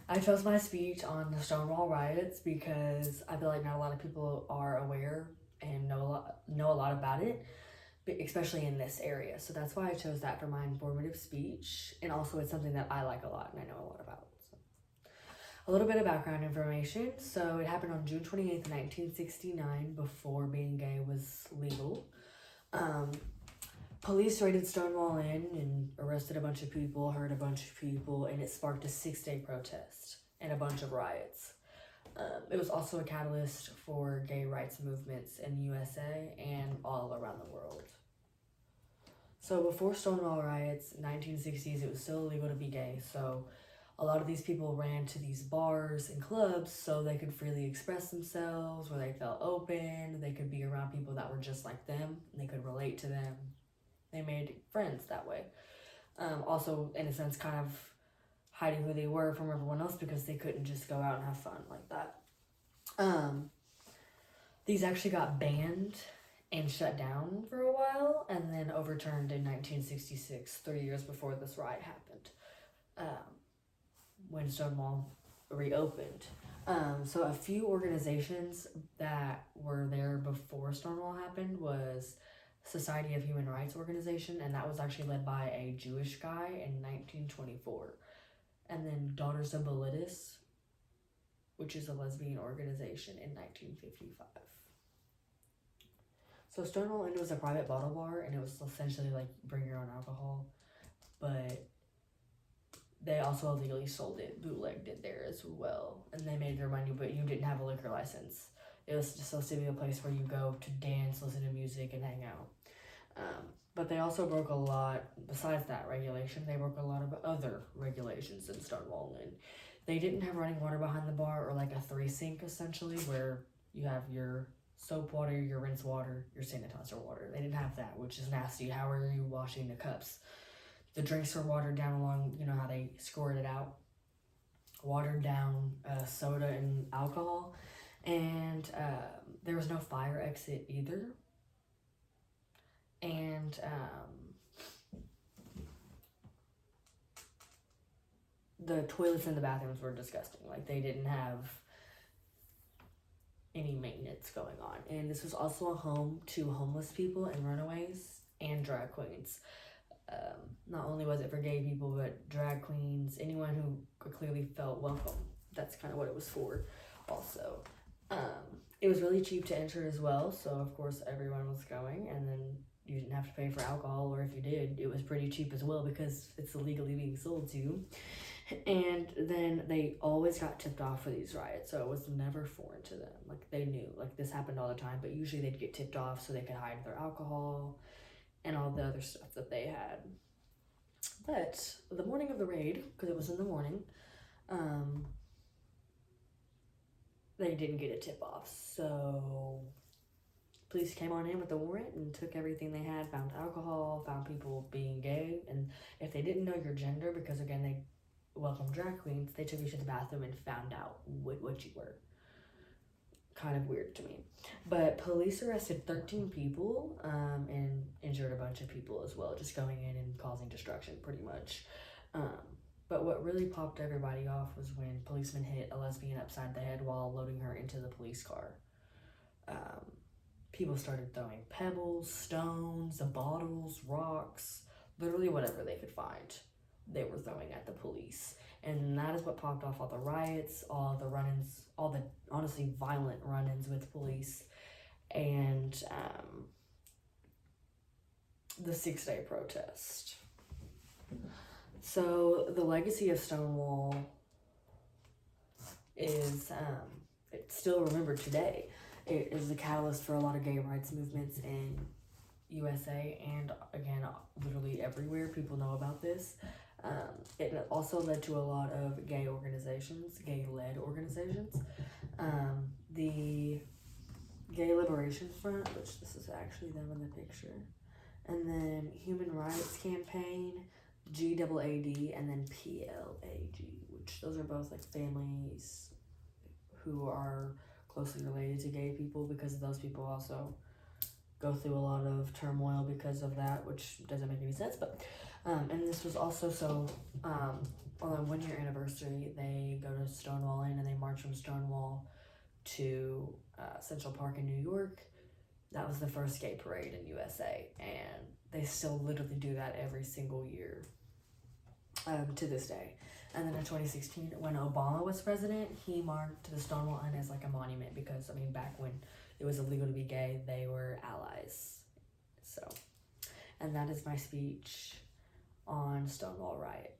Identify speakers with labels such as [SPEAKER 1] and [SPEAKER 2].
[SPEAKER 1] I chose my speech on the Stonewall riots because I feel like not a lot of people are aware and know a lot about it, especially in this area. So that's why I chose that for my informative speech, and also it's something that I like a lot and I know a lot about. So. A little bit of background information. So it happened on June 28th, 1969, before being gay was legal. Police raided Stonewall Inn and arrested a bunch of people, hurt a bunch of people, and it sparked a 6-day protest and a bunch of riots. It was also a catalyst for gay rights movements in the USA and all around the world. So before Stonewall riots, 1960s, it was still illegal to be gay. So a lot of these people ran to these bars and clubs so they could freely express themselves, where they felt open, they could be around people that were just like them, and they could relate to them. They made friends that way. Also, in a sense, kind of hiding who they were from everyone else because they couldn't just go out and have fun like that. These actually got banned and shut down for a while, and then overturned in 1966, 3 years before this riot happened, when Stonewall reopened. So a few organizations that were there before Stonewall happened was Society of Human Rights Organization, and that was actually led by a Jewish guy in 1924. And then Daughters of Bilitis, which is a lesbian organization, in 1955. So Stonewall Inn was a private bottle bar, and it was essentially like bring your own alcohol, but they also illegally sold it, bootlegged it there as well, and they made their money, but you didn't have a liquor license. It was just supposed to be a place where you go to dance, listen to music, and hang out. But they also broke a lot, besides that regulation, they broke a lot of other regulations in Stonewall Inn. They didn't have running water behind the bar, or like a 3-sink essentially, where you have your soap water, your rinse water, your sanitizer water. They didn't have that, which is nasty. How are you washing the cups? The drinks were watered down along, you know how they scored it out. Watered down soda and alcohol. And there was no fire exit either. And the toilets in the bathrooms were disgusting. Like, they didn't have any maintenance going on. And this was also a home to homeless people and runaways and drag queens. Not only was it for gay people, but drag queens, anyone who clearly felt welcome. That's kind of what it was for also. It was really cheap to enter as well, so of course everyone was going, and then you didn't have to pay for alcohol, or if you did, it was pretty cheap as well because it's illegally being sold to you. And then they always got tipped off for these riots, so it was never foreign to them. Like, they knew, like, this happened all the time, but usually they'd get tipped off so they could hide their alcohol and all the other stuff that they had. But the morning of the raid, because it was in the morning, they didn't get a tip-off, so police came on in with a warrant and took everything they had, found alcohol, found people being gay, and if they didn't know your gender, because again, they welcomed drag queens, they took you to the bathroom and found out what you were. Kind of weird to me. But police arrested 13 people and injured a bunch of people as well, just going in and causing destruction pretty much. But what really popped everybody off was when policemen hit a lesbian upside the head while loading her into the police car. People started throwing pebbles, stones, bottles, rocks, literally whatever they could find, they were throwing at the police. And that is what popped off all the riots, all the run-ins, all the honestly violent run-ins with police, and the 6-day protest. So the legacy of Stonewall is it's still remembered today. It is the catalyst for a lot of gay rights movements in USA, and again, literally everywhere. People know about this. It also led to a lot of gay organizations, gay-led organizations. The Gay Liberation Front, which this is actually them in the picture, and then Human Rights Campaign, GAAD, and then PLAG, which those are both like families who are closely related to gay people, because those people also go through a lot of turmoil because of that, which doesn't make any sense. But and this was also so a lot on the 1 year anniversary, they go to Stonewall Inn and they march from Stonewall to Central Park in New York. That was the first gay parade in USA, and they still literally do that every single year to this day. And then in 2016, when Obama was president, he marked the Stonewall Inn as like a monument because, I mean, back when it was illegal to be gay, they were allies. So, and that is my speech on Stonewall riots.